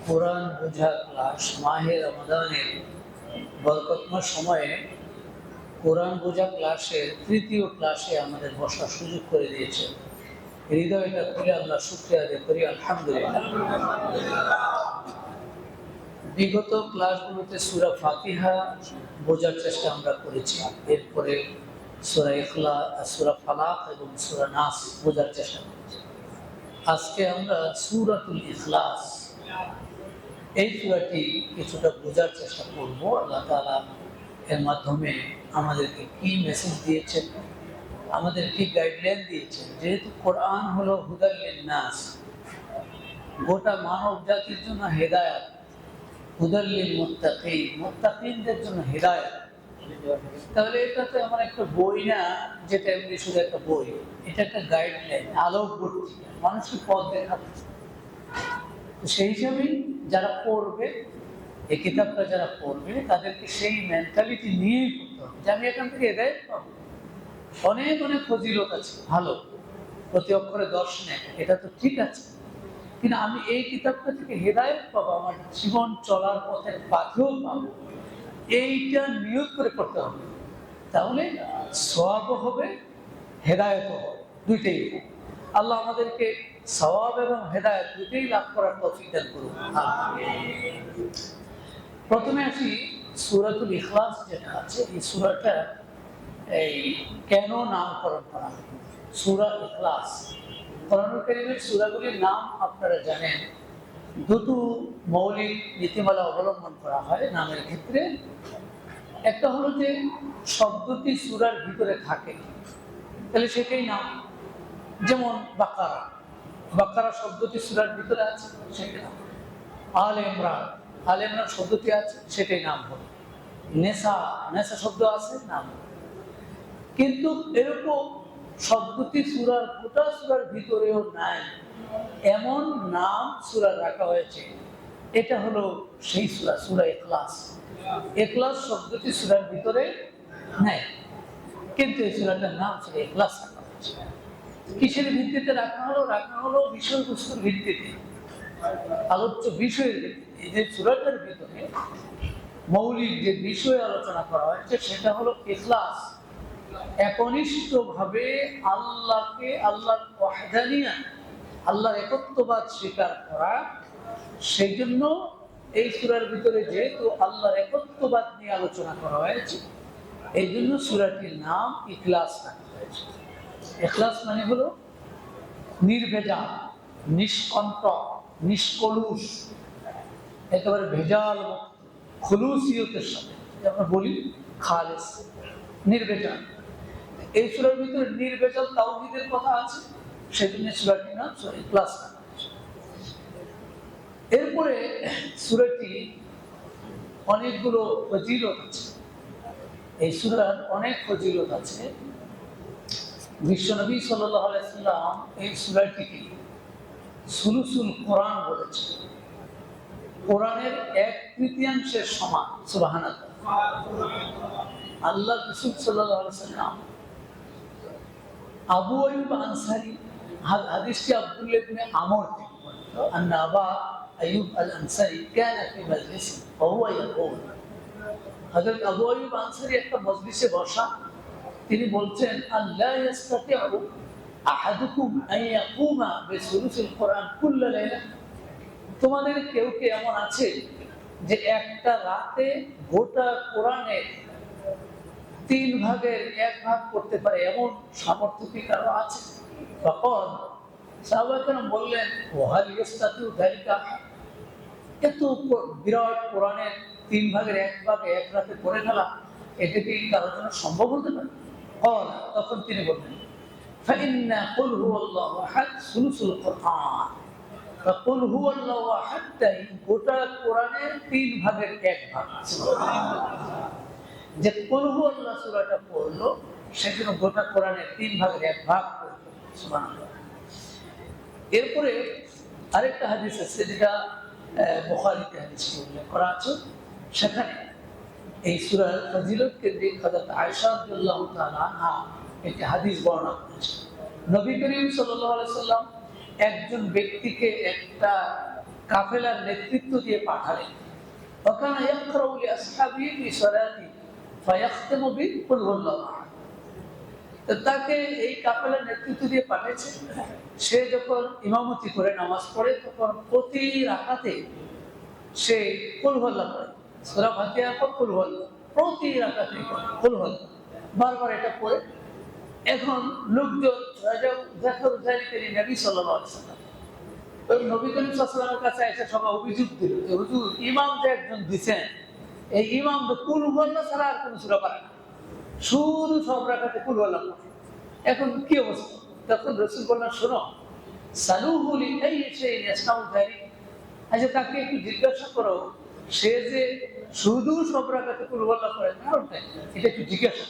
কোরআন বোঝা ক্লাস মাহে রমাদানের বরকতময় সময়ে কোরআন বোঝা ক্লাসের তৃতীয় ক্লাসে আমাদের বসার সুযোগ করে দিয়েছে। হৃদয়টা খুলে আল্লাহ শুকরিয়া আদায় করি, আলহামদুলিল্লাহ। বিগত ক্লাসগুলোতে সূরা ফাতিহা বোঝার চেষ্টা আমরা করেছি, এরপরে সূরা ইখলাস, সূরা ফালাক এবং সূরা নাস বোঝার চেষ্টা করেছি। আজকে আমরা সূরাতুল ইখলাস এই সূরাটি কিছুটা বোঝার চেষ্টা করব। আল্লাহ তাআলা এর মাধ্যমে আমাদেরকে কি মেসেজ দিয়েছেন, আমাদের কি গাইডলাইন দিয়েছেন। যেহেতু কোরআন হলো হুদাল লিন্নাস, গোটা মানব জাতির জন্য হেদায়েত, হুদাল লিল মুত্তাকিন, মুত্তাকিনদের জন্য হেদায়েত। তাহলে এটা তো আমার একটা বই না, যেটা এমনি শুধু একটা বই, এটা একটা গাইডলাইন, আলোকবর্তী, মানুষকে পথ দেখাচ্ছে। সেই হিসাবেই যারা পড়বে এই কিতাবটা, যারা পড়বে তাদেরকে সেই মেন্টালিটি নিয়েই পড়তে হবে যে আমি এখান থেকে হেদায়েত পাবো। অনেক অনেক ফজিলত আছে, ভালো, প্রতি অক্ষরে দর্শনে, এটা তো ঠিক আছে, কিন্তু আমি এই কিতাবটা থেকে হেদায়েত পাবো, আমার জীবন চলার পথের পাথেও পাবো, এইটা নিয়ত করে পড়তে হবে। তাহলে সওয়াবও হবে, হেদায়েতও হবে, দুইটাই। আল্লাহ আমাদেরকে সওয়াব এবং হেদায়েত দুইটাই লাভ করার তৌফিক দান করুন। প্রথমে আসি সূরাতুল ইখলাস যেটা আছে, এই সূরাটা এই কেন নামকরণ করা হয় সূরা ইখলাস। কোরআনুল কারীমের সূরাগুলির নাম আপনারা জানেন, দুটো মৌলিক নীতিমালা অবলম্বন করা হয় নামের ক্ষেত্রে। একটা হলো যে শব্দটি সূরার ভিতরে থাকে, তাহলে সেটাই নাম। যেমন বাকারা, বাকারা শব্দটি সূরার ভিতরে আছে, সেটাই নাম। আলে ইমরান, আলে ইমরান শব্দটি আছে, সেটাই নাম হলো। নেসা, নেসা শব্দ আছে, নাম। কিন্তু এরকম শব্দটি সূরার গোটা সূরার ভিতরেও নাই এমন নাম সূরার রাখা হয়েছে, এটা হলো সেই সূরা, সূরা ইখলাস। ইখলাস শব্দটি সূরার ভিতরে নাই, কিন্তু এই সূরাটার নাম সূরা ইখলাস রাখা হয়েছে। কিসের ভিত্তিতে রাখা হলো? রাখা হলো বিষয়বস্তুর ভিত্তিতে, আলোচ্য বিষয়ের ভিত্তিতে। এই যে সূরাটার ভিতরে মৌলিক যে বিষয় আলোচনা করা হয়েছে সেটা হলো ইখলাস, একনিষ্ঠভাবে আল্লাহকে, আল্লাহর ওয়াহদানিয়া, আল্লাহর একত্ববাদ স্বীকার করা। সেই জন্য এই সূরার ভিতরে যেহেতু আল্লাহর একত্ববাদ নিয়ে আলোচনা করা হয়েছে, এই জন্য সূরাটির নাম ইখলাস রাখা হয়েছে। ইখলাস মানে হলো নির্ভেজাল, নিষ্কণ্টক, নিষ্কলুষ, একেবারে ভেজাল, খুলুসিয়তের সাথে আমরা বলি খালেস, নির্ভেজাল। এই সূরার ভিতরে নির্ভেজাল তাওহীদের কথা আছে, সেজন্য সূরাটির নাম সূরা ইখলাস। এরপরে সূরাটি অনেকগুলো ফজিলত আছে, এই সূরার অনেক ফজিলত আছে। বিশ্বনবী সাল্লাল্লাহু আলাইহি ওয়াসাল্লাম এই সূরাটিকে সুলুসুল কোরআন বলেছে, কোরআনের 1/3 সমান। সুবহানাল্লাহ। আল্লাহ রাসূল সাল্লাল্লাহু আলাইহি ওয়াসাল্লাম আবু আইয়ুব আনসারী, হাদিসটি আব্দুল্লাহ ইবনে আমর থেকে বর্ণিত, আন্না আবা আইয়ুব আল আনসারী কানা ফি মাজলিস ওয়া হুয়া ইয়াকুল, হযরত আবু আইয়ুব আনসারী একটা মজলিসে বসা, তিনি বলছেন, আল্লাহ ইস্তাতিউ আহাদুকুম আন ইয়াকুমা বিসুলুসিল কোরআন কুল্লা লাইলা, তোমাদের কেউ কি এমন আছে যে একটা রাতে গোটা কোরআনের 3 ভাগের 1 ভাগ করতে পারে, এমন সামর্থ্য কি কারো আছে? তখন সাহাবায়ে কেরাম বললেন, ওয়াহাল ইস্তাতিউ যালিকা, এত বিরাট কোরআনের 3 ভাগের 1 ভাগ এক রাতে পড়ে ফেলা, এটা কি কারোর জন্য সম্ভব হতে পারে? তখন তিনি বললেন, ফাইন্না কুল হুয়াল্লাহু আহাদ সুলুসুল কোরআন, কুল হুয়াল্লাহু আহাদ তাই গোটা কোরআনের 3 ভাগের 1 ভাগ। যে কুল হুয়াল্লাহ সূরাটা পড়লো, সেজন্য গোটা কোরআনের 3 ভাগের 1 ভাগ পড়লো। সুবহানাল্লাহ। এরপরে আরেকটা হাদিস আছে, যেটা বুখারীতে হাদিসটি উল্লেখ করা আছে, সেখানে এই সূরার ফজিলত কেন্দ্রিক হযরত আয়েশা রাদিয়াল্লাহু তাআলা আনহা একটি হাদিস বর্ণনা করেছেন। নবী করিম সাল্লাল্লাহু আলাইহি সাল্লাম একজন ব্যক্তিকে একটা কাফেলার নেতৃত্ব দিয়ে পাঠালেন। وكان يقرأ لأصحابه في صلاته فيختم بقل هو الله أحد। তাকে এই কাফেলার নেতৃত্ব দিয়ে পাঠিয়েছে। সে যখন ইমামতি করে নামাজ পড়ে তখন প্রতি রাকাতে সে কুল হু আল্লাহ পড়ে, সূরা ফাতিহার পর কুল হু আল্লাহ, প্রতি রাকাতে কুল হু আল্লাহ বারবার এটা পড়ে। এখন লোকজন যাকার যালিকা নবী সাল্লাল্লাহু আলাইহি ওয়াসাল্লাম, নবী করিম সাল্লাল্লাহু আলাইহি ওয়াসাল্লামের কাছে এসে সবাই অভিযোগ দিল যে হুজুর, ইমাম যে একজন দিছেন, এই ইমাম তো কুল হু আল্লাহ ছাড়া আর কোনো সূরা পারে না, শুধু সব রাকাতে কুল হু আল্লাহ পড়ে। এখন কি অবস্থা? তখন রাসূল বললেন, শোনো, সালুহু লিআইয়ি শাইইন ইয়াসনাউ যালিক, আচ্ছা তাকে একটু জিজ্ঞাসা করো, সে যে শুধু সব রাকাতে কুল হু আল্লাহ পড়ে কারণটা এটা একটু জিজ্ঞাসা।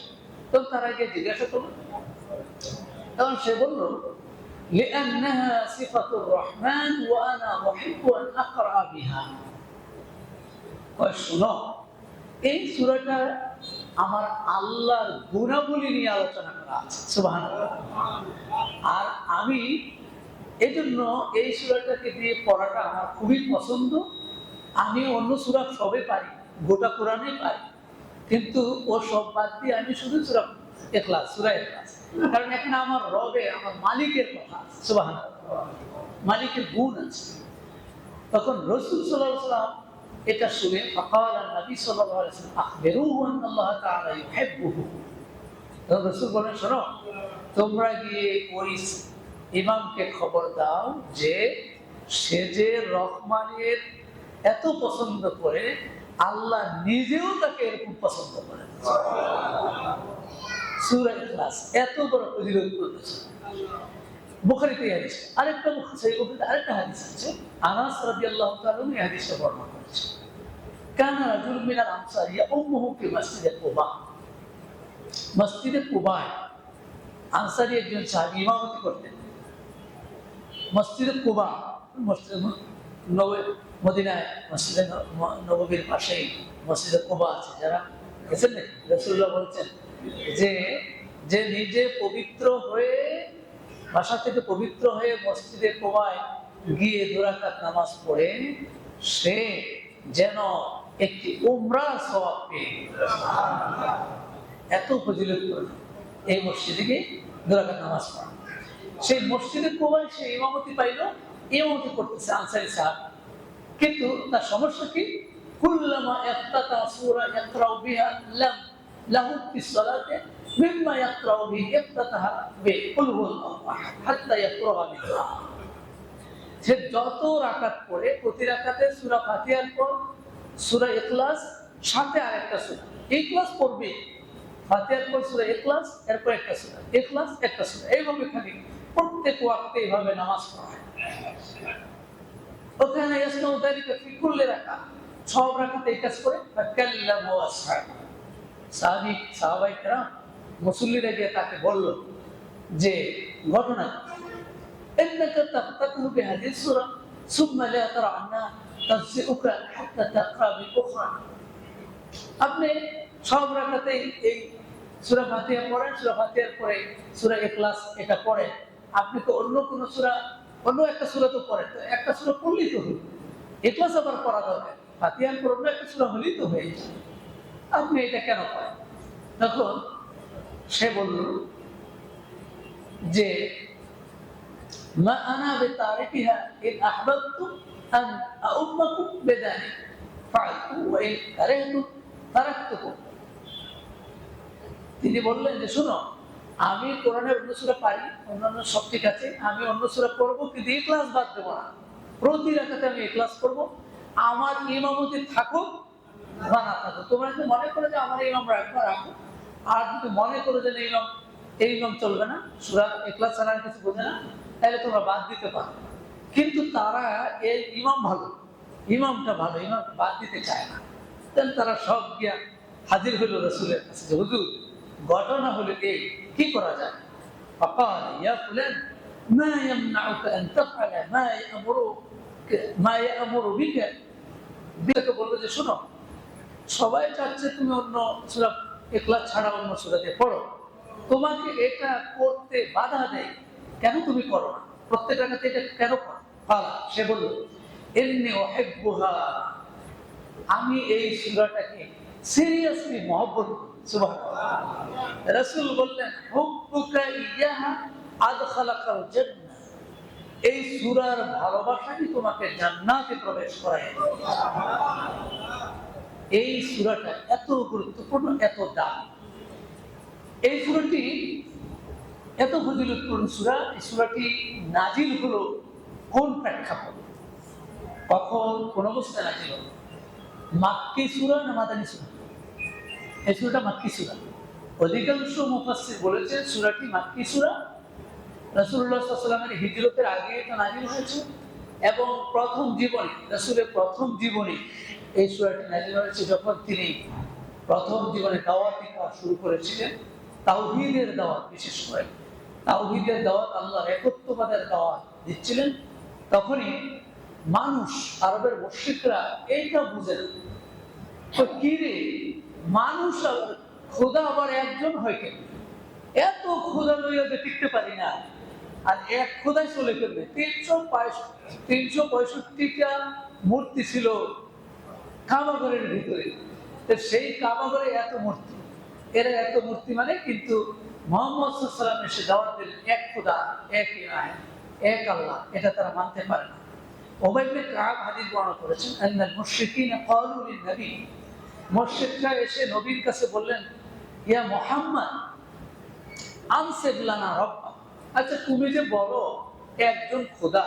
তখন তারা গিয়ে জিজ্ঞাসা করলো, তখন সে বলল, লিআন্নাহা সিফাতুর রহমান ওয়া আনা উহিব্বু আন আকরা বিহা। শোনো, এই সূরাটা আমার আল্লাহর গুণাবলী নিয়ে আলোচনা করা আছে, সুবহানাল্লাহ, আর আমি এজন্য এই সূরাটাকে দিয়ে পড়াটা আমার খুবই পছন্দ। আমি অন্য সূরা সবে পারি, গোটা কোরআনে পারি, কিন্তু ও সব বাদ দিয়ে আমি শুধু সূরা ইখলাস, সূরা ইখলাস, কারণ এখানে আমার রবে, আমার মালিকের কথা, সুবহানাল্লাহ, মালিকের গুণ আছে। তখন রাসূল সাল্লাল্লাহু আলাইহি ওয়াসাল্লাম এটা শুনে ফাকালা নবী সাল্লাল্লাহু আলাইহি ওয়াসাল্লাম আখবিরুহু আন্না আল্লাহ তাআলা ইউহিব্বুহু। তখন রাসূল বলেন, শোনো, তোমরা গিয়ে ওই ইমামকে খবর দাও যে সে যে রহমানের এত পছন্দ করে, আল্লাহ নিজেও তাকে এরকম পছন্দ করেন। সূরা ইখলাস এত বড় ফজিলত করেছে। বুখারীতে এই হাদিস, আরেকটা সহিহ বুখারীতে আরেকটা হাদিস আছে, আনাস রাদিয়াল্লাহু তাআলা এই হাদিসটা বর্ণনা করেছে। কানা রাজুলুম মিনাল আনসার ইয়াউমুহু ফি মসজিদে কুবা। মসজিদে কুবায় আনসারী একজন সাহাবী ইমামতি করতেন। মসজিদে কুবা, মসজিদে মদিনায় মসজিদে নববীর পাশেই মসজিদে কুবা আছে, যারা গেছেন নাকি? রাসূলুল্লাহ বলছেন যে যে নিজে পবিত্র হয়ে, বাসা থেকে পবিত্র হয়ে মসজিদে কুবায় গিয়ে 2 রাকাত নামাজ পড়ে, সে যেন একটি উমরার সওয়াব পেয়ে। এত ফজিলত এই মসজিদে গিয়ে 2 রাকাত নামাজ পড়া। সেই মসজিদে কুবায় সে ইমামতি পাইল, ইমামতি করতেছে আনসারী সাহাবী, কিন্তু তার সমস্যা কি? কুল্লামা ইফতাতা সূরা ইয়াকরাউ বিহা লাম লাহু ফিস সালাতি মিম্মা ইয়াকরাউ বিহি ইফতাতাহা বিকুল হুয়াল্লাহু আহাদ হাত্তা ইয়াকরাউ বিহা। সে যত রাকাত পড়ে, প্রতি রাকাতে সূরা ফাতিহার পর সূরা ইখলাস, সাথে আরেকটা সূরা ইখলাস পড়বে, ফাতিহার পর সূরা ইখলাস, এরপর একটা সূরা ইখলাস, একটা সূরা, এইভাবে খালি প্রত্যেক ওয়াক্তে এইভাবে নামাজ পড়া। ওখানে ইয়াসনাউ যালিকা ফি কুল্লি রাকাত, সব রাকাতে এই কাজ করে। ফাকাল্লামু আসহাবু, সাহাবায়ে কেরাম মুসল্লিরা গিয়ে তাকে বলল যে ঘটনা, ইন্নাকা তাফতাহু বিহাদিহি সূরা সুম্মা লা তারা আন্না তাসিউকা হাত্তা তাকরা বিউখরা। আপনি সব রাকাতে এই সূরা ফাতিহা পড়েন, সূরা ফাতিহার পরে সূরা ইখলাস এটা পড়েন, আপনি তো অন্য কোন সূরা, অন্য একটা সূরা তো পড়েন, তো একটা সূরা পড়লেই তো হলো, ইখলাস আবার পড়া দরকার, ফাতিহার পর অন্য একটা সূরা হলেই তো হয়ে যায়, আপনি এটা কেন করেন? তখন সে বলল যে মা আনা বিতারিকিহা ইন আহবাবতু আন আউম্মাকুম বিযালিক ফাআলতু ওয়া ইন কারাহতু তারাকতুকুম। তিনি বললেন যে শোনো, আমি কোরআনের অন্য সূরা পারি, অন্যান্য সব ঠিক আছে, আমি অন্য সূরা পড়বো, কিন্তু ইখলাস বাদ দেবো না, প্রতি রাকাতে আমি ইখলাস করবো, আমার ইমামতি থাকুক বা না থাকুক। তোমরা যদি মনে করো যে আমার ইমাম রাখবা রাখো, আর যদি মনে করো যে এই ইমাম চলবে না, সূরা ইখলাস ছাড়া আর কিছু বোঝে না, তাহলে তোমরা বাদ দিতে পারো। কিন্তু তারা এই ইমাম ভালো, ইমামটা ভালো, ইমামটা বাদ দিতে চায় না। তাহলে তারা সব গিয়া হাজির হইল রাসূলের কাছে যে হুজুর, ঘটনা হলো এই, কি করা যায়? ফাকাল ইয়া ফুলান মা ইয়ামনাউকা আন তাফআলা মা ইয়ামুরু বিকা। বিকে বলল যে শোনো, সবাই চাচ্ছে তুমি অন্য সূরা ইখলাস ছাড়া অন্য সূরা দিয়ে পড়ো, তোমাকে এটা করতে বাধা দেয়, কেন তুমি করো না? প্রত্যেক রাকাতে এটা কেন করো? সে বলল ইন্নী উহিব্বুহা, আমি এই সূরাটাকে সিরিয়াসলি মহব্বত করি। সুবহানাল্লাহ। রাসূল বললেন হুব্বুকা ইয়াহা আদখালাকাল জান্নাহ, এই সূরার ভালোবাসাই তোমাকে জান্নাতে প্রবেশ করায়। এই সূরাটা এত গুরুত্বপূর্ণ, এত দামি। এই সূরাটি এত ফজিলতপূর্ণ সূরা। এই সূরাটি নাজিল হলো কোন প্রেক্ষাপট, কখন, কোন অবস্থায় নাজিল হলো? মাক্কি সূরা না মাদানী সূরা? এই সূরাটা মাক্কি সূরা। অধিকাংশ মুফাসসির বলেছেন সূরাটি মাক্কি সূরা। রাসূলুল্লাহ সাল্লাল্লাহু আলাইহি ওয়াসাল্লামের হিজরতের আগে এটা নাজিল হয়েছে এবং প্রথম জীবনে, রাসূলের প্রথম জীবনে এই সূরাটি নাজিল হয়েছে যখন তিনি প্রথম জীবনে দাওয়াতি কাজ শুরু করেছিলেন। তাওহীদের দাওয়াত, বিশেষ করে তাওহীদের দাওয়াত, আল্লাহর একত্ববাদের দাওয়াত দিচ্ছিলেন। তখনই মানুষ, আরবের মুশরিকরা এইটা বুঝে না, তো কি রে, মানুষ আবার খোদা আবার একজন হয় কেন? এত খোদা লইয়া টিকতে পারি না, আর এক খোদাই চলে ফেলবে। 365টা মূর্তি ছিল কাবাঘরের ভিতরে, সেই কাবাঘরে এত মূর্তি, এরা এত মূর্তি মানে, কিন্তু মুহাম্মদ সাল্লাল্লাহু আলাইহি ওয়াসাল্লাম এসে দাওয়াত দিলেন এক খোদা, এক ইলাহ, এক আল্লাহ, এটা তারা মানতে পারে না। উবাই ইবনে কাব হাদিস বর্ণনা করেছেন, আন্নাল মুশরিকিনা ক্বালু লিন নবী, মুশরিকরা এসে নবীর কাছে বললেন, ইয়া মুহাম্মদ আনসিব লানা রাব্বা, আচ্ছা তুমি যে বলো একজন খোদা,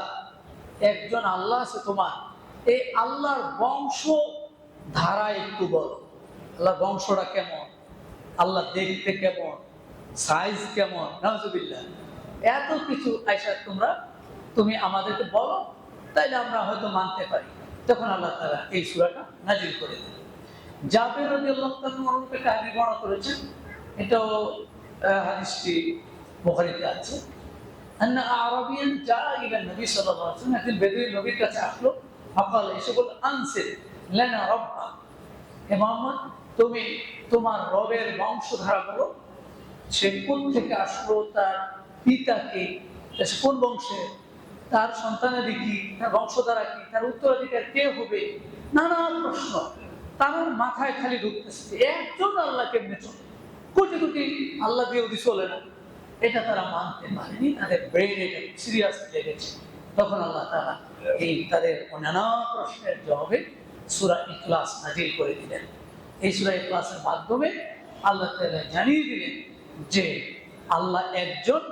একজন আল্লাহ আছে তোমার, এই আল্লাহর বংশ ধারা একটু বলো, আল্লাহর বংশটা কেমন, আল্লাহ দেখতে কেমন, সাইজ কেমন, নাউজুবিল্লাহ, এত কিছু আয়েশা তুমি আমাদেরকে বলো, তাইলে আমরা হয়তো মানতে পারি। তখন আল্লাহ তাআলা এই সূরাটা নাজিল করে দিলেন। জাবের রাদিয়াল্লাহু তাআলা অনুরূপ একটা হাদিস বর্ণনা করেছেন, এটাও হাদিসটি বুখারীতে আছে। আন্না আরাবিয়ান জাআ ইলা নবী সাল্লাল্লাহু আলাইহি ওয়াসাল্লাম, একদিন বেদুইন নবীর কাছে আসলো, ফাকাল, এসে বলল, আনসিব লানা রাব্বা, হে মুহাম্মদ তুমি তোমার রবের বংশধারা বলো, সে কোন থেকে আসলো, তার পিতাকে, কোন বংশের, তার সন্তানাদি কি, তার বংশধারা কি, তার উত্তরাধিকার কে হবে, নানা প্রশ্ন তার মাথায় খালি ঢুকতেছে। একজন আল্লাহ কেমনে চলে, কোটি কোটি আল্লাহ দিয়ে ওদি চলে না, এটা তারা মানতে পারেনি, তাদের ব্রেন এটা সিরিয়াস লেগেছে। তখন আল্লাহ তাআলা এই তাদের নানা প্রশ্নের জবাবে সূরা ইখলাস নাজিল করে দিলেন। এই সূরা ইখলাসের মাধ্যমে আল্লাহ তাআলা জানিয়ে দিলেন যে আল্লাহ একজন,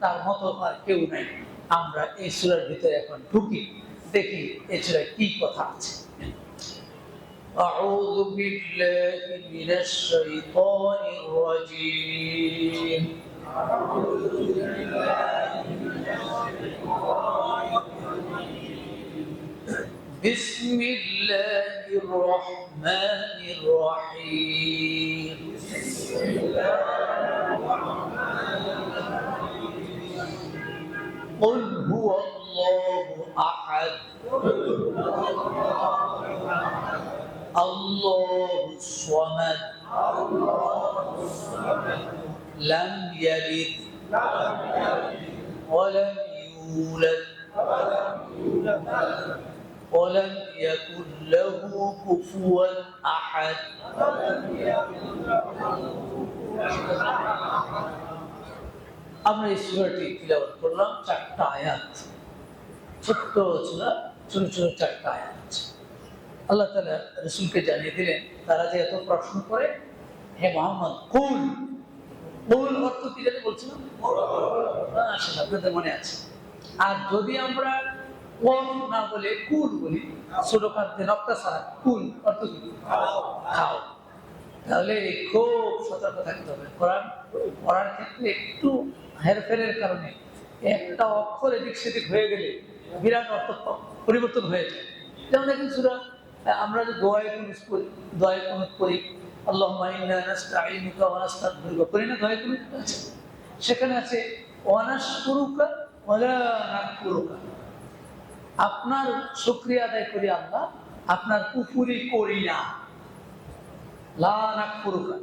তার মতো আর কেউ নাই। আমরা এই সূরার ভিতরে এখন ঢুকি, দেখি এই সূরায় কি কথা আছে। আউযু বিল্লাহি মিনাশ শাইতানির রাজীম। বিসমিল্লাহির রহমানির রহিম। قل هو الله أحد الله الصمد لم يلد ولم يولد ولم يكن له كفوا أحد। আমরা এই সূরাটি তিলাওয়াত করলাম, 4টা আয়াত, ছোট্ট সূরা, ছোট ছোট 4টা আয়াত। আল্লাহ তাআলা রাসূলকে জানিয়ে দিলেন, তারা যে এত প্রশ্ন করে, হে মুহাম্মদ কুল, কুল অর্থ কি জানি বলছিলাম, আসলে আপনাদের মনে আছে। আর যদি আমরা ওয়াল না বলে কুল বলি, ছোট খাদ্যে নক্তা ছাড়া, কুল অর্থ কি, খাও, তাহলে খুব সতর্ক থাকতে হবে। কোরআন পড়ার ক্ষেত্রে একটু হেরফেরের কারণে একটা অক্ষর এদিক সেদিক হয়ে গেলে বিরাট অর্থ পরিবর্তন হয়ে যায়। যেমন দেখুন সূরা, আমরা যে দোয়ায়ে কুনুত করি, আল্লাহুম্মা ইন্না নাস্তাঈনুকা ওয়া নাস্তাগফিরুকা করি না, দোয়ায়ে কুনুত আছে, সেখানে আছে ওয়া নাশকুরুকা ওয়া লা নাকফুরুকা, আপনার শুকরিয়া আদায় করি আল্লাহ, আপনার কুফরি করি না, লা নাকফুরুকা।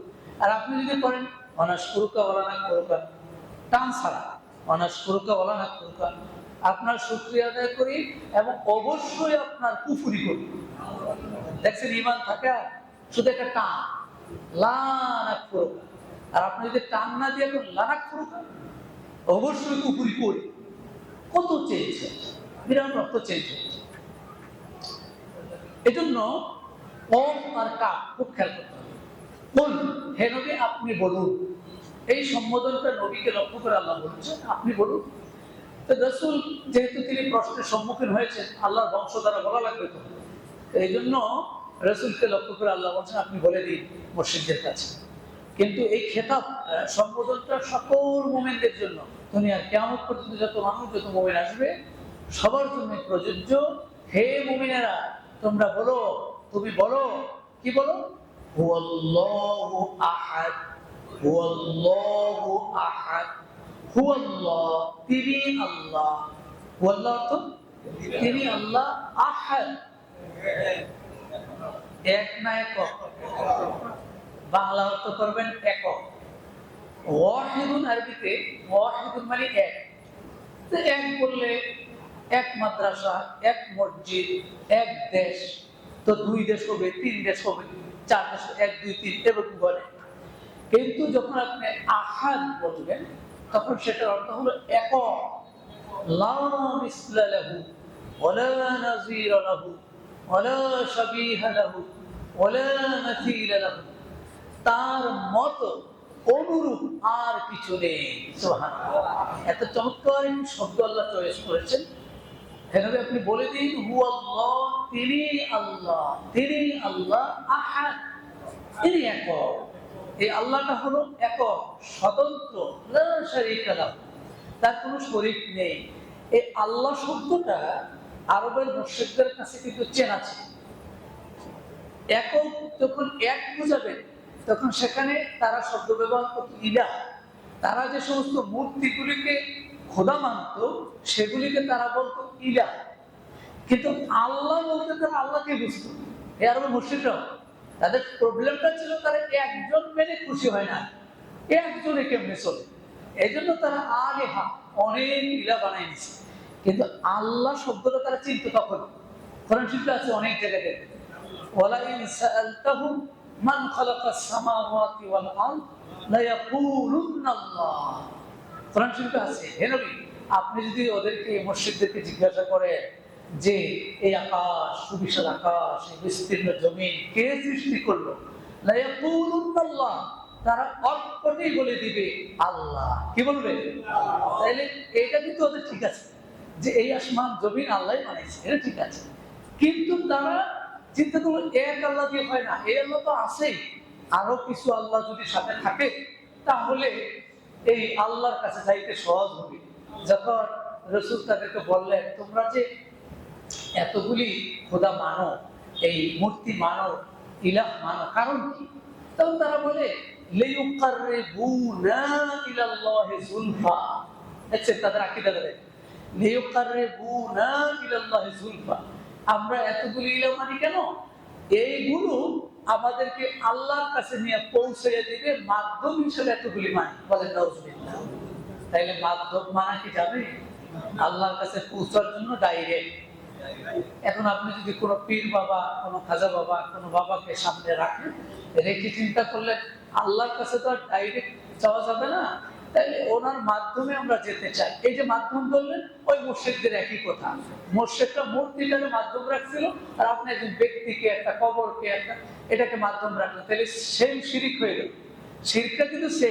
আর আপনি যদি করেন ওয়া নাশকুরুকা ওয়া লা নাকফুরুকা, টান ছাড়া, ওয়া নাশকুরুকা ওয়া লা নাকফুরুকা, আপনার শুকরিয়া আদায় করি এবং অবশ্যই আপনার কুফরি করি। দেখছেন ঈমান থাকে শুধু একটা টান, লানাক করুক, আর আপনি যদি টান না দিয়ে লানাক করুক, অবশ্যই কুফরি করি। কত চেঞ্জ, বিরাট রক্ত চেঞ্জ হয়েছে। এজন্য কফ আর কাফ খুব খেয়াল করতে হবে। বল হে নবী আপনি বলুন, এই সম্বোধনটা নবীকে লক্ষ্য করে আল্লাহ বলছেন আপনি বলুন। তো রাসূল যেহেতু তিনি প্রশ্নের সম্মুখীন হয়েছেন, আল্লাহর বংশ দ্বারা বলা লাগবে তো, এই জন্য রাসূলকে লক্ষ্য করে আল্লাহ বলছেন আপনি বলে দিন মুশরিকদের কাছে। কিন্তু এই খেতাব সম্বোধনটা সকল মুমিনদের জন্য, দুনিয়ার কিয়ামত পর্যন্ত যত মানুষ, যত মুমিন আসবে সবার জন্য প্রযোজ্য। হে মুমিনেরা তোমরা বলো, তুমি বলো, কি বলো? হুয়াল্লাহু আহাদ, হুয়াল্লাহু আহাদ, হুয়াল্লাহ তিনি আল্লাহ, হুয়াল্লাহ তো তিনি আল্লাহ, আহাদ এক না একক, বাংলা অর্থ করবেন একক। ওয়াহিদুন আরবিতে ওয়াহিদুন মানে এক। তো এক বললে এক মাদ্রাসা, এক মসজিদ, এক দেশ, তো দুই দেশ হবে, তিন দেশ হবে, চার দেশ, এক দুই তিন এরকম বলে। কিন্তু যখন আপনি আহাদ বলবেন তখন সেটার অর্থ হলো একক, লা মিসলা লাহু ওয়ালা নাযীরা লাহু ওয়ালা শাবীহা লাহু ওয়ালা মাসীলা লাহু, তার মতো অনুরূপ আর কিছু নেই। সুবহানাল্লাহ, এত চমৎকার শব্দ আল্লাহ চয়েস করেছেন। এভাবে আপনি বলে দিন হুয়াল্লাহ তিনি আল্লাহ, তিনি আল্লাহ, আহাদ তিনি একক। এই আল্লাহটা হলো একক, স্বতন্ত্র, লা শারীকা লাহু, তার কোনো শরীক নেই। এই আল্লাহ শব্দটা আরবের মুশরিকদের কাছে কিন্তু চেনা ছিল। একক যখন এক বোঝাবেন তখন সেখানে তারা শব্দ ব্যবহার করত ইলাহ। তারা যে সমস্ত মূর্তিগুলিকে খোদা মানত সেগুলিকে তারা বলতো ইলাহ। কিন্তু আল্লাহ বলতে তারা আল্লাহকে বুঝত। এ আরবের মুশরিকরাও তাদের প্রবলেমটা ছিল তারা একজন মেনে খুশি হয় না, একজনে কেমনে চলে। এই জন্য তারা আলেহা অনেক ইলা বানাই নিছে। কিন্তু আল্লাহ শব্দটা তারা চিনত তখন। কোরআন শরীফে আছে অনেক জায়গায় দেখবেন ওয়ালাইন সাআলতাহুম মান খালাকাস সামাওয়াতি ওয়াল আরদ লা ইয়াকুলুনাল্লাহ। কোরআন শরীফে আছে হে নবী আপনি যদি ওদেরকে মুশরিকদেরকে জিজ্ঞাসা করেন যে এই আকাশ, সুবিশাল আকাশ, এই বিস্তীর্ণ জমিন কে সৃষ্টি করলো, লা ইয়াকুলুনাল্লাহ, তারা অল্পতেই বলে দিবে আল্লাহ। কি বলবে? তাইলে এটা কিন্তু ওদের ঠিক আছে যে এই আসমান জমিন আল্লাহই বানাইছে, এটা ঠিক আছে। কিন্তু তারা চিন্তা করলো এক আল্লাহ দিয়ে হয় না, এই আল্লাহ তো আছেই, আরো কিছু আল্লাহ যদি সাথে থাকে তাহলে এই আল্লাহর কাছে যাইতে সহজ হবে। যখন রাসূল তাদেরকে বললেন তোমরা যে এতগুলি খোদা মানো, এই মূর্তি মানো, ইলাহ মানো, কারণ কি? তখন তারা বলে লিয়ুকাররিবুনা ইলাল্লাহি যুলফা। দেখছেন তাদের আকীদা ধরে, লিয়ুকাররিবুনা ইলাল্লাহি যুলফা, আমরা এতগুলি ইলাহ মানি কেন? এইগুলো আমাদেরকে আল্লাহর কাছে নিয়ে পৌঁছে দিবে, মাধ্যম হিসেবে এতগুলি মানি। বলেন নাউজুবিল্লাহ। তাইলে মাধ্যম মানা কি যাবে? আল্লাহর কাছে পৌঁছার জন্য ডাইরেক্ট। এখন আপনি যদি কোনো পীর বাবা, কোনো খাজা বাবা, কোনো বাবাকে সামনে রাখেন, রেখে চিন্তা করলেন আল্লাহর কাছে তো আর ডাইরেক্ট যাওয়া যাবে না, তাইলে ওনার মাধ্যমে আমরা যেতে চাই। এই যে মাধ্যম বললেন ওই মুশরিকদের একই কথা। মুশরিকরা মূর্তিটাকে মাধ্যম রাখছিল, আর আপনি একজন ব্যক্তিকে, একটা কবরকে, একটা এটাকে মাধ্যম রাখলেন, তাহলে সেম শিরিক হয়ে গেল। শিরকটা কিন্তু সে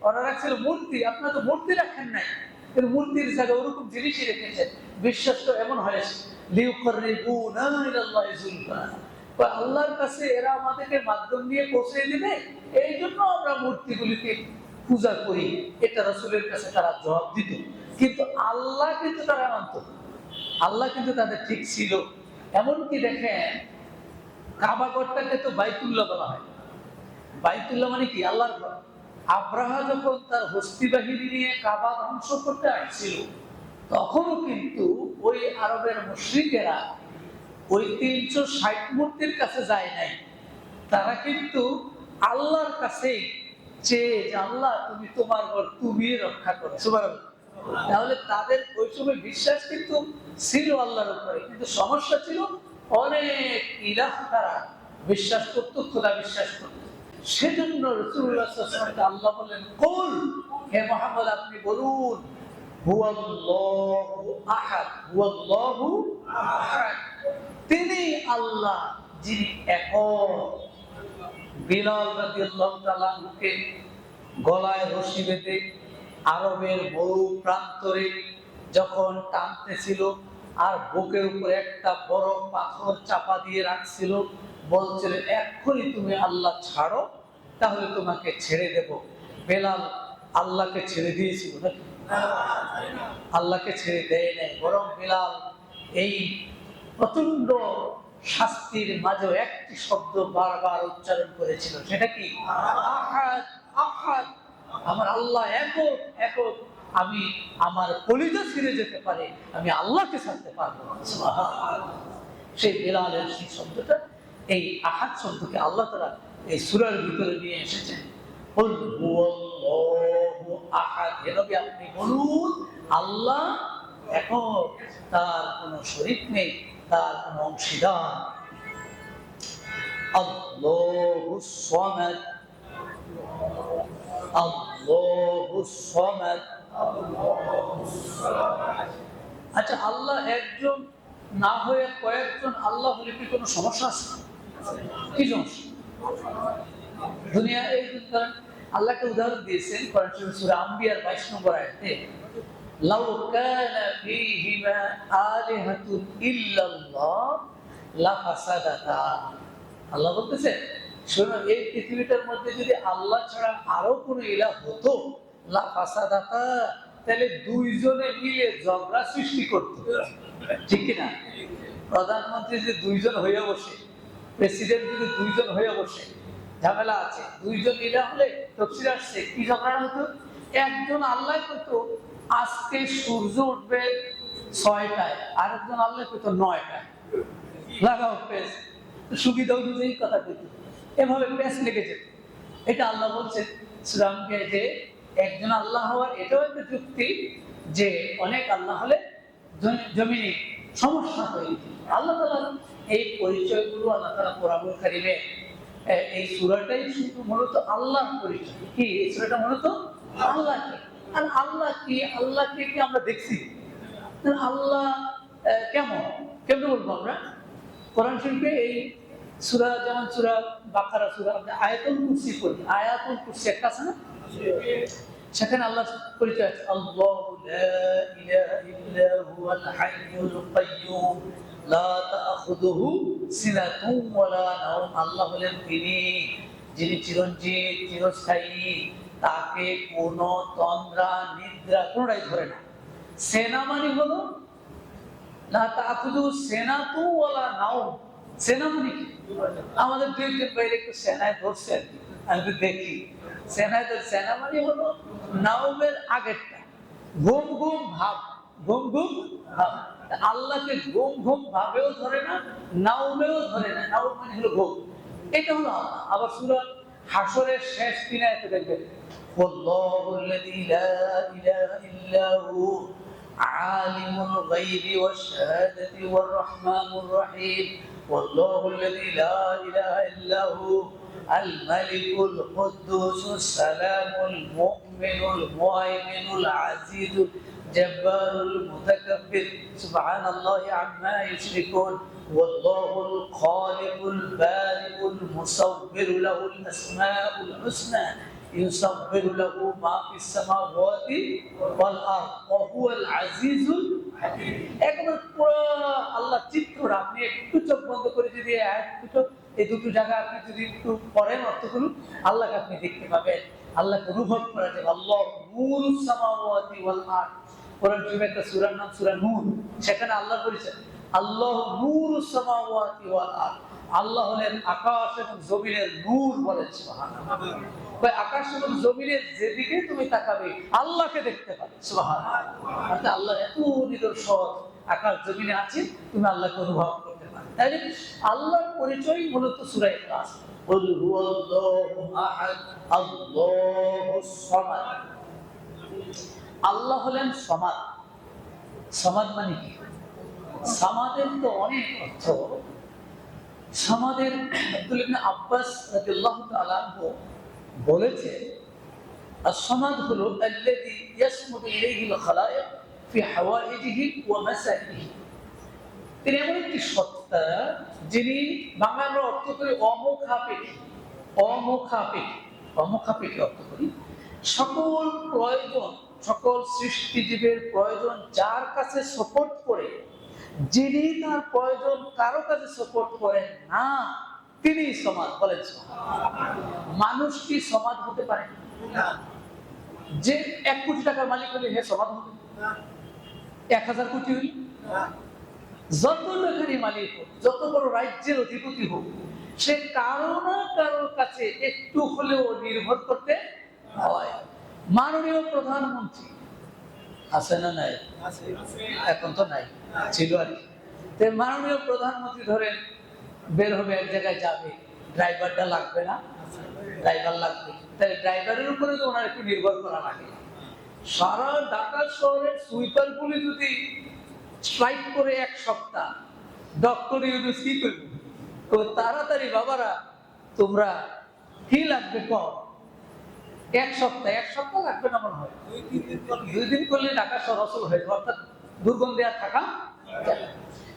ওরা রাখছিল মূর্তি, আপনারা তো মূর্তি রাখেন নাই, কিন্তু মূর্তির জায়গায় ওরকম জিনিসই রেখেছেন। বিশ্বাস তো এমন হয়েছে লিয়ুকাররিবুনা ইলাল্লাহি যুলফা, আল্লাহর কাছে এরা আমাদেরকে মাধ্যম দিয়ে পৌঁছে দিবে, এই জন্য আমরা মূর্তিগুলিকে পূজা করি। এটা রাসূলের কাছে তারা জবাব দিত। কিন্তু আল্লাহ কিন্তু তারা মানত, আল্লাহ কিন্তু তাদের ঠিক ছিল। এমনকি দেখেন কাবা ঘরটাকে তো বাইতুল্লাহ বলা হয়। বাইতুল্লাহ মানে কি? আল্লাহর ঘর। আব্রাহা যখন তার হস্তি বাহিনী নিয়ে কাবা ধ্বংস করতে আসছিল তখনও কিন্তু ওই আরবের মুশরিকেরা ওই 360 মূর্তির কাছে যায় নাই। তারা কিন্তু আল্লাহর কাছেই চেয়ে যে আল্লাহ তুমি তোমার ঘর তুমি রক্ষা করো। সুবহানাল্লাহ। তাহলে তাদের ওই সময় বিশ্বাস কিন্তু ছিল আল্লাহর উপরে, কিন্তু সমস্যা ছিল অনেক ইলাহ তারা বিশ্বাস করত, খোদা বিশ্বাস করত। সেজন্য রাসূলুল্লাহ সাল্লাল্লাহু আলাইহি ওয়াসাল্লামকে আল্লাহ বললেন, কুল, হে মুহাম্মদ আপনি বলুন, হুয়াল্লাহু আহাদ, হুয়াল্লাহু আহাদ, তিনি আল্লাহ যিনি একক। বিলাল রাদিয়াল্লাহু তাআলা আনহুকে গলায় রশি বেঁধে আরবের মরু প্রান্তরে যখন টানতেছিল আর বুকের উপরে একটা বড় পাথর চাপা দিয়ে রাখছিল, বলছিল এক্ষুনি তুমি আল্লাহ ছাড়ো, তাহলে তোমাকে ছেড়ে দেব। বেলাল আল্লাহকে ছেড়ে দিয়েছিল নাকি? আল্লাহকে ছেড়ে দেয় নাই, বরং বেলাল এই প্রচন্ড শাস্তির মাঝে একটি শব্দ বারবার উচ্চারণ করেছিল, সেটা কি? আহাদ, আহাদ, আমার আল্লাহ একক, একক। আমি আমার কলিজা ছিঁড়ে যেতে পারে, আমি আল্লাহকে ছাড়তে পারবো না। সুবহানাল্লাহ। সেই বেলালের সেই শব্দটা, এই আহাদ শব্দকে আল্লাহ তাআলা এই সূরার ভিতরে নিয়ে এসেছেন। কুল হুয়াল্লাহু আহাদ, হে নবী আপনি বলুন আল্লাহ একক, তার কোনো শরীক নেই, তার কোনো অংশীদার। আল্লাহুস সামাদ, আল্লাহুস সামাদ। আচ্ছা, আল্লাহ একজন না হয়ে কয়েকজন আল্লাহ হলে কি কোনো সমস্যা আছে? কি সমস্যা? দুনিয়া এই আল্লাহকে উদাহরণ দিয়েছেন কোরআন শরীফ সূরা আম্বিয়ার 22 নম্বর আয়াতে, লাউ কানা ফীহিমা আলিহাতুন ইল্লাল্লাহ লাফাসাদাতা। আল্লাহ বলতেছে শোনো, এই পৃথিবীটার মধ্যে যদি আল্লাহ ছাড়া আরো কোনো ইলাহ হতো, লাফাসাদাতা, তাহলে দুইজনে মিলে ঝগড়া সৃষ্টি করত, ঠিক কি না? প্রধানমন্ত্রী যদি দুইজন হয়ে বসে, প্রেসিডেন্ট যদি দুইজন হয়ে বসে, ঝামেলা আছে, দুইজন ইলাহ হলে তফসির আসছে কি ঝগড়া হতো? একজন আল্লাহ কইতো আজকে সূর্য উঠবে 6টায়, আরেকজন আল্লাহ কইতো 9টায়, লাগাও পেস, সুবিধা অনুযায়ী কথা কইতো, এভাবে পেস লেগে যেত। এটা আল্লাহ বলছেন সূরা আম্বিয়া যে একজন আল্লাহ হওয়ার এটাও একটা যুক্তি যে অনেক আল্লাহ হলে জমিনে সমস্যা তৈরি। আল্লাহ তাআলা এই পরিচয়গুলো আল্লাহ তাআলা কোরআনুল কারীমে এই সূরাটাই শুধু মূলত আল্লাহর পরিচয়। কি এই সূরাটা মূলত আল্লাহকে। আর আল্লাহকে কি আমরা দেখছি? আল্লাহ কেমন কেমন বলবো আমরা? কোরআন শরীফে এই সূরা, যেমন সূরা বাকারা, সূরা আয়াতুল কুরসি পড়ি, আয়াতুল কুরসি একটা আছে না, সেখানে আল্লাহ পরিচয় আছে, আল্লাহু লা ইলাহা ইল্লা হুয়াল হাইয়ুল কাইয়্যুম লা তাখুযুহু সিনাতুন ওয়ালা নাওম। আল্লাহ হলেন তিনি যিনি চিরঞ্জীব, চিরস্থায়ী, তাকে কোনো তন্দ্রা নিদ্রা কোনোটাই ধরে না। সেনা মানে হলো লা তাখুযুহু সিনাতুন ওয়ালা নাওম। সেনা মানে কি? আমাদের দুইজন বাইরে একটু সেনায় ধরছে আর কি, আমি দেখি সেনায় ধরে। সেনা মানে হলো নাওমের আগেরটা, ঘুম ঘুম ভাব, ঘুম ঘুম ভাব। আল্লাহকে ঘুম ঘুম ভাবেও ধরে না, নাওমেও ধরে না। নাওম মানে হলো ঘুম, এটা হলো আল্লাহ। আবার সূরা হাশরের শেষ 3 আয়াতে দেখবেন, ওয়াল্লাহুল্লাযী লা ইলাহা ইল্লা হু আলিমুল গায়বি ওয়াশ শাহাদাতি ওয়ার রাহমানুর রহিম। ওয়াল্লাহুল্লাযী লা ইলাহা ইল্লা হু আল মালিকুল কুদ্দুসুস সালামুল মুমিনুল মুহাইমিনুল আজিজুল জব্বারুল মুতাকাব্বির সুবহানাল্লাহি আম্মা ইউশরিকুন। ওয়াল্লাহুল খালিকুল বারিউল মুসাওবিরু লাহুল আসমাউল হুসনা ইউসাব্বিহু লাহু মা ফিস সামাওয়াতি ওয়াল আরদ ওয়া হুয়াল আজিজুল হাকীম। একবার পুরো আল্লাহ চিত্রটা আপনি একটু চোখ বন্ধ করে যদি এই দুটো জায়গা আপনি যদি একটু পড়েন অর্থগুলো, আল্লাহকে আপনি দেখতে পাবেন, আল্লাহকে অনুভব করা যাবে। আল্লাহ নূরুস সামাওয়াতি ওয়াল আরদ। কোরআন শরীফে একটা সূরার নাম সূরা নূর, সেখানে আল্লাহর পরিচয়, আল্লাহ নূরুস সামাওয়াতি ওয়াল আরদ। আল্লাহ হলেন আকাশ এবং জমিনের নূর, বলেন সুবহানাল্লাহ। আকাশ এবং জমিনের যেদিকে তুমি তাকাবে আল্লাহকে দেখতে পাবে, সুবহানাল্লাহ। আল্লাহ এত নিদর্শন আকাশ জমিনে আছে, তুমি আল্লাহকে অনুভব করতে পারবে। তাই আল্লাহর পরিচয় মূলত সূরা ইখলাস, কুল হুয়াল্লাহু আহাদ আল্লাহুস সামাদ। আল্লাহ হলেন সমাদ। সমাদ মানে কি? সমাদের তো অনেক অর্থ। সমাদের আব্দুল ইবনে আব্বাস রাদিয়াল্লাহু তাআলা আনহু বলেছে, as-samad হলো আল্লাযী ইয়াসমুদু ইলাইহিল খালায়েক ফি হাওয়াইজিহি ওয়া মাসাইলিহি। তিনি এমন একটি সত্তা যিনি বাংলা আমরা অর্থ করি অমুখাপেক্ষী। অমুখাপেক্ষী, অমুখাপেক্ষী অর্থ করি সকল প্রয়োজন, সকল সৃষ্টিজীবের প্রয়োজন যার কাছে সাপোর্ট করে, যিনি তার প্রয়োজন কারো কাছে সাপোর্ট করেন না, তিনি সমাজ। বলেন মানুষ কি সমাজ হতে পারে না? যে 1 কোটি টাকার মালিক হলে হে সমাজ হবে? 1000 কোটি হইল? যত টাকারই মালিক হোক, যত বড় রাজ্যের অধিপতি হোক, সে কারো না কারোর কাছে একটু হলেও নির্ভর করতে হয়। মাননীয় প্রধানমন্ত্রী আছে না নাই? এখন তো নাই, ছিল আর কি। মাননীয় প্রধানমন্ত্রী ধরেন বের হবে, এক জায়গায় যাবে, ড্রাইভারটা লাগবে না? ড্রাইভার লাগবে। তাহলে ড্রাইভারের উপরে তো ওনার একটু নির্ভর করা লাগে। সারা ঢাকা শহরের সুইপার গুলি যদি স্ট্রাইক করে 1 সপ্তাহ, ডক্টর ইউনূস কি করবে? তো তাড়াতাড়ি বাবারা তোমরা কি লাগবে কর। 1 সপ্তাহ লাগবে না মনে হয়, 2 দিন করলে ঢাকা শহর অচল হয়ে যাবে, অর্থাৎ দুর্গন্ধে আর থাকা যাবে।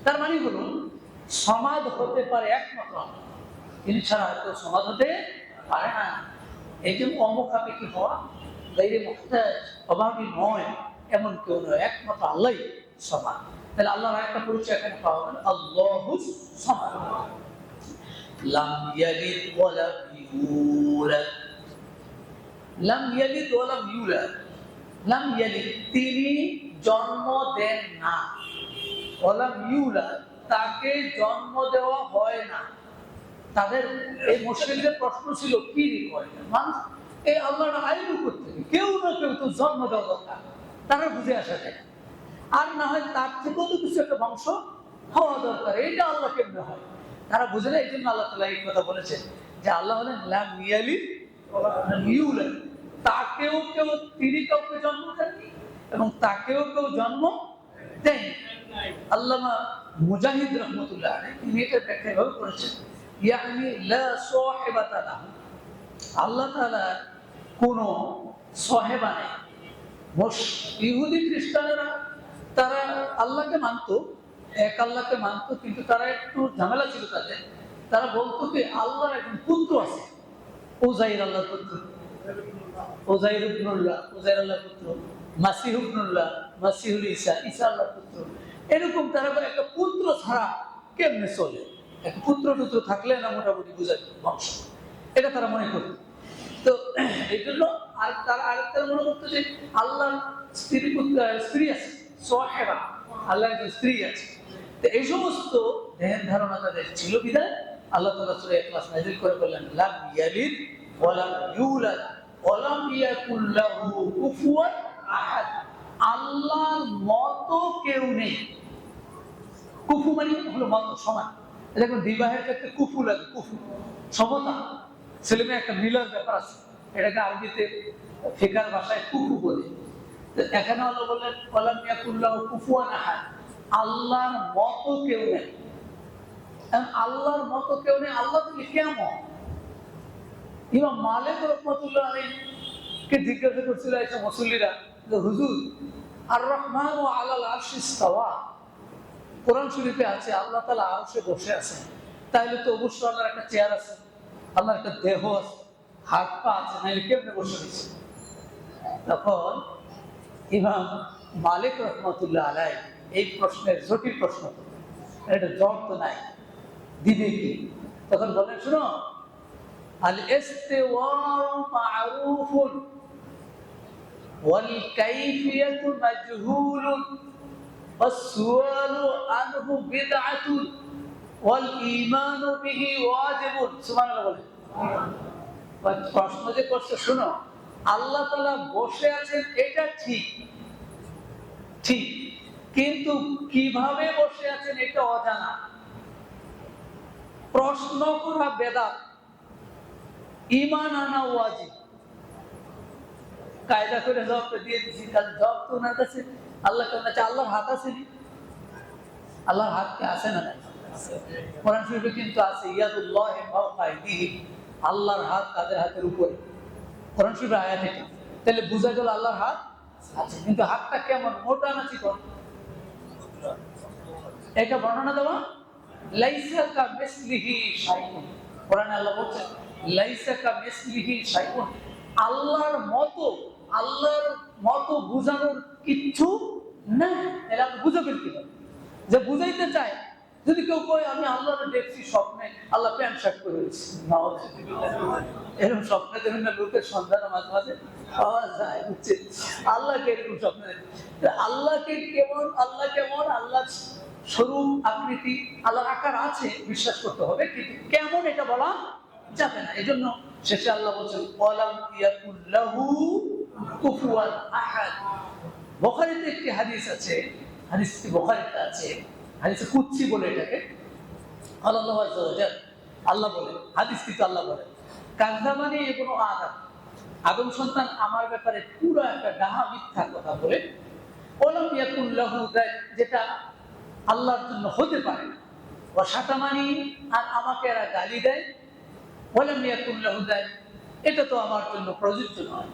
তার মানে হলো সমাজ হতে পারে একমাত্র আল্লাহ, তিনি ছাড়া হয়তো সমাজ হতে পারে না। এই জন্য অমুখাপেক্ষী হওয়া, গায়রে মুহতাজ, অভাবী নয় এমন কেউ নয়, একমাত্র আল্লাহই সমাজ। তাহলে আল্লাহর একটা পরিচয় এখানে পাওয়া গেল, আল্লাহুস সামাদ। লাম ইয়ালিদ ওয়া লাম ইউলাদ। লাম ইয়ালিদ ওয়া লাম ইউলাদ। লাম ইয়ালিদ তিনি জন্ম দেন না, ওয়া লাম ইউলাদ তাকে জন্ম দেওয়া হয় না। তাদের এই মুশরিকদের প্রশ্ন ছিল কি হয় মানুষ এই আল্লাহর আইবু করতে, কেউ না কেউ তো জন্ম দেওয়া দরকার, তারা বুঝে আসা যায়। আর না হয় তার থেকেও তো কিছু একটা বংশ হওয়া দরকার, এইটা আল্লাহ কেমনে হয় তারা বুঝে না। এই জন্য আল্লাহ তাআলা এই কথা বলেছেন যে আল্লাহ হলেন লাম ইয়ালিদ ওয়া লাম ইউলাদ, তাকেও কেউ, তিনি কাউকে জন্ম দেননি এবং তাকেও কেউ জন্ম দেন। আল্লামা মুজাহিদ রাহমাতুল্লাহ আলাইহি তিনি এটা ব্যাখ্যা এভাবে করেছেন, ইয়ানি লা সাহিবাতা লাহু, আল্লাহ তাআলা কোনো সাহেবা নেই। ইহুদি খ্রিস্টানেরা তারা আল্লাহকে মানতো, এক আল্লাহকে মানতো, কিন্তু তারা একটু ঝামেলা ছিল তাদের। তারা বলতো যে আল্লাহর একজন পুত্র আছে, উযাইর আল্লাহর পুত্র, উযাইর ইবনুল্লাহ, উযাইর আল্লাহর পুত্র, মাসীহ ইবনুল্লাহ, মাসীহুল ঈসা, ঈসা আল্লাহর পুত্র। এরকম তারা একটা পুত্র ছাড়া কেমনে চলে, এক পুত্র টুত্র থাকলে না মোটামুটি বোঝা যেত বংশ, এটা তারা মনে করত। তো এই জন্য আর তারা আরেকটা মনে করতো যে আল্লাহর স্ত্রী আছে, সাহেবা, আল্লাহর একজন স্ত্রী আছে। তো এই সমস্ত ধ্যান ধারণা তাদের ছিল বিধায় আল্লাহ তাআলা সূরা ইখলাস নাযিল করে বললেন লাম ইয়ালিদ ওয়া লাম ইউলাদ ওয়া লাম ইয়াকুল লাহু কুফুয়ান আহাদ, আল্লাহর মতো কেউ নেই। কুফু মানে হলো মত, সমান। দেখুন বিবাহের ক্ষেত্রে কুফু লাগে, কুফু সমতা, ছেলে মেয়ে একটা মিলার ব্যাপার আছে, এটাকে আরবিতে ফিকার ভাষায় কুফু বলে। এখানে আল্লাহ বললেন ওয়ালাম ইয়াকুল লাহু কুফুয়ান আহাদ, আল্লাহর মতো কেউ নেই। আল্লাহর মতো কেউ নেই, আল্লাহ তুমি কেমন? ইমাম মালিক রাহমাতুল্লাহ আলাইহি কে জিজ্ঞাসা করছিল এসব মুসল্লিরা যে হুজুর আর রহমান ও আলাল আরশি ইস্তাওয়া, কোরআন শরীফে আছে আল্লাহ তাআলা আরশে বসে আছেন, তাইলে তো অবশ্যই আল্লাহর একটা চেয়ার আছে, আল্লাহর একটা দেহ আছে, হাত পা আছে, নাইলে কেমনে বসে রয়েছে? তখন ইমাম মালিক রাহমাতুল্লাহ আলাইহি এই প্রশ্নের জটিল প্রশ্ন, এটা জবাব তো নাই, দিবে কি? তখন বলেন শুনো, আল ইস্তিওয়াউ মা'রুফুন ওয়াল কাইফিয়াতু মাজহুলুন ওয়াস সুআলু আনহু বিদআতুন ওয়াল ঈমানু বিহি ওয়াজিবুন। সুবহানাল্লাহ বলেন। প্রশ্ন যে করছে শুনো, আল্লাহ তাআলা বসে আছেন এটা ঠিক, ঠিক, কিন্তু কিভাবে বসে আছেন এটা অজানা। প্রশ্ন করা বেদাত, ঈমান আনা ওয়াজিব। কায়দা করে জবাবটা দিয়ে দিচ্ছি, কারণ জবাব তো ওনার কাছে আল্লাহ কেমন আছে, আল্লাহর হাত আছে নি? আল্লাহর হাত কি আছে না নাই? কোরআন শরীফে কিন্তু আছে ইয়াদুল্লাহি ফাওকা আইদিহিম, আল্লাহর হাত তাদের হাতের উপরে। কোরআন শরীফের আয়াত এটা। তাহলে বোঝা গেল আল্লাহর হাত আছে, কিন্তু হাতটা কেমন, মোটা না চিকন? এটা বর্ণনা দেওয়া লাইসা কামিসলিহি শাইউন। কোরআনে আল্লাহ বলছেন লাইসা কামিসলিহি শাইউন, আল্লাহর মতো বুঝানোর কিচ্ছু নাই। এটা আপনি বুঝাবেন কিভাবে? যে বুঝাইতে চায়, যদি কেউ কয় আমি আল্লাহর দেখছি স্বপ্নে, আল্লাহ প্যান্ট শার্ট করে রয়েছে, এরকম স্বপ্নে দেখুন না, লোকের সন্ধান মাঝে মাঝে পাওয়া যায়, বুঝছে? আল্লাহকে এরকম স্বপ্নে, আল্লাহকে কেমন, আল্লাহ কেমন, আল্লাহ স্বরূপ আকৃতি, আল্লাহর আকার আছে, বিশ্বাস করতে হবে, কিন্তু কেমন এটা বলা যাবে না। এই জন্য শেষে আল্লাহ বলছেন ওয়ালাম ইয়াকুল লাহু কুফুয়ান আহাদ। বুখারীতে একটি হাদিস আছে, হাদিসটি বুখারীতে আছে, হাদিসে কুদসি বলে এটাকে। আল্লাহ আযজা ওয়া জাল আল্লাহ বলেন, হাদিস কিন্তু আল্লাহ বলেন, কাযযাবানি ইবনু আদম, আদম সন্তান আমার ব্যাপারে পুরো একটা ডাহা মিথ্যা কথা বলে, ওয়ালাম ইয়াকুল লাহু যালিক, যেটা আল্লাহর জন্য হতে পারে না, ওয়া শাতামানি, আর আমাকে এরা গালি দেয়, ওয়ালাম ইয়াকুল লাহু যালিক, এটা তো আমার জন্য প্রযোজ্য নয়।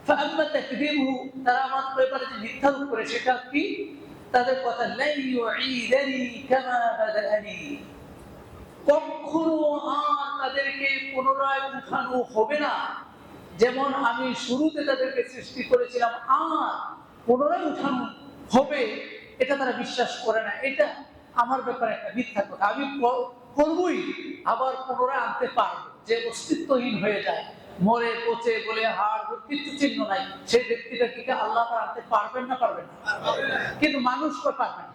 ফাআম্মা তাকযীবুহু, তারা আমার ব্যাপারে যে মিথ্যা করে, সেটা কি? তাদের কথা লা ইউঈদানি কামা বাদাআনি, কখনো আর তাদেরকে পুনরায় উঠানো হবে না, যেমন আমি শুরুতে তাদেরকে সৃষ্টি করেছিলাম আর পুনরায় উঠানো হবে, এটা তারা বিশ্বাস করে না। এটা আমার ব্যাপারে একটা মিথ্যা কথা। আমি করবই, আবার পুনরায় আনতে পারবো। যে অস্তিত্বহীন হয়ে যায়, মরে পচে বলে হাড় কিছু চিহ্ন নাই, সেই ব্যক্তিটা কি আল্লাহ আনতে পারবেন না? পারবেন না, কিন্তু মানুষকে পারবে না।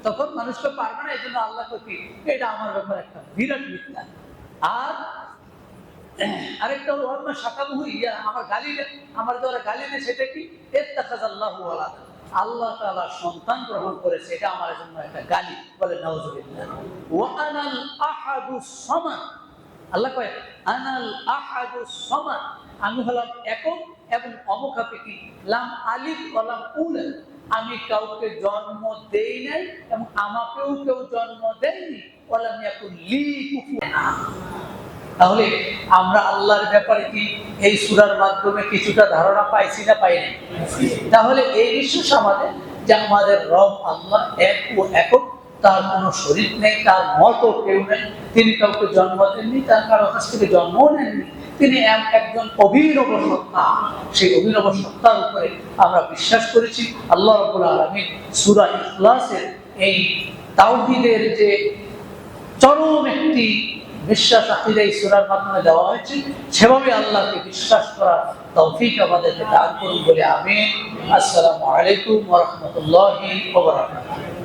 তখন মানুষকে পারবে না, এই জন্য আল্লাহ কি, এটা আমার ব্যাপারে একটা বিরাট মিথ্যা। আর আরেকটা ওয়াম্মা শাকাবহু ইয়া, আমার গালি দেয়, আমার দ্বারা গালি দেয়, সেটা কি? ইত্তাখাযাল্লাহু ওয়ালাদ, আল্লাহ তাআলা সন্তান গ্রহণ করেছে, এটা আমার জন্য একটা গালি। বলে নাউযুবিল্লাহ। ওয়া আনাল আহাদুস সামাদ, আল্লাহ কয় আনাল আহাদুস সামাদ, আমি হলাম একক এবং অমুখাপেক্ষী, লাম আলিদ ওয়া লাম উলাদ, আমি কাউকে জন্ম দেই নাই এবং আমাকেও কেউ জন্ম দেয়নি, ওয়া লাম ইয়াকুল লি কুফুয়ান আহাদ। তাহলে আমরা আল্লাহর ব্যাপারে কি এই সূরার মাধ্যমে কিছুটা ধারণা পাইছি না পাই নাই? তাহলে এই বিশ্বাস আমাদের যে আমাদের রব আল্লাহ এক ও একক, তার কোনো শরীক নেই, তার মতো কেউ নেই, তিনি কাউকে জন্ম দেননি, তার কারো কাছ থেকে জন্মও নেননি, তিনি একজন অভিনব সত্তা। সেই অভিনব সত্তার উপরে আমরা বিশ্বাস করেছি। আল্লাহ রাব্বুল আলামিন সূরা ইখলাসের এই তাওহীদের যে চরম একটি বিশ্বাস আকীদা এই সূরার মাধ্যমে দেওয়া হয়েছে, সেভাবে আল্লাহকে বিশ্বাস করার তৌফিক আমাদেরকে দান করুন বলে আমিন। আসসালামু আলাইকুম ওয়া রাহমাতুল্লাহি ওয়া বারাকাতুহু।